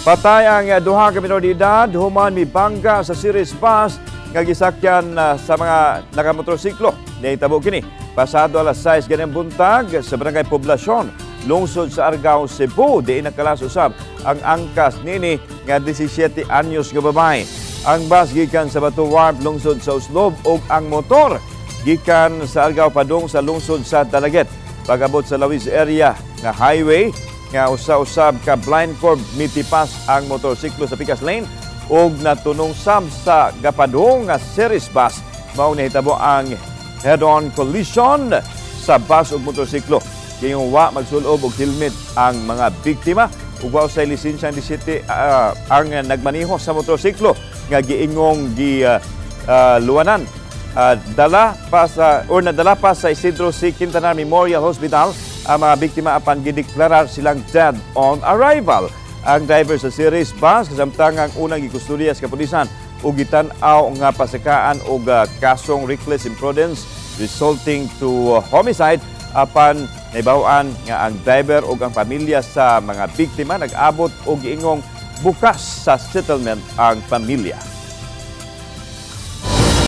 Patay ang duha ka minor de edad human mibangga sa series bus nga gisakyan sa mga nakamotorsiklo. Nahitabo kini pasado alas 6 ganang buntag sa Barangay Poblasyon, lungsod sa Argao, Cebu. Diin nakalas usab ang angkas nini nga 17 anyos nga babae. Ang bus gikan sa Batu Wharf, lungsod sa Uslob, ug ang motor gikan sa Argao padung sa lungsod sa Dalaget. Pag-abot sa Lawis area nga highway nga usa-usab ka blind curve mitipas ang motorsiklo sa pikas lane ug natunong sab sa gapadung nga series bus. Mao nahitabo ang head-on collision sa bus ug motorsiklo. Kayong wa magsulob og helmet ang mga biktima ug wa usay lisensya ni city ang nagmaneho sa motorsiklo nga giingong luwanan. Nadala pa sa Isidro C. Quintana Memorial Hospital ang mga biktima apan gideklarar silang dead on arrival. Ang driver sa series bus kasamtang ang unang gikustodiya sa kapulisan ug gitan-aw nga pasakaan og kasong reckless imprudence resulting to homicide apan nahibaw-an nga ang driver ug ang pamilya sa mga biktima nag-abot og giingong bukas sa settlement ang pamilya.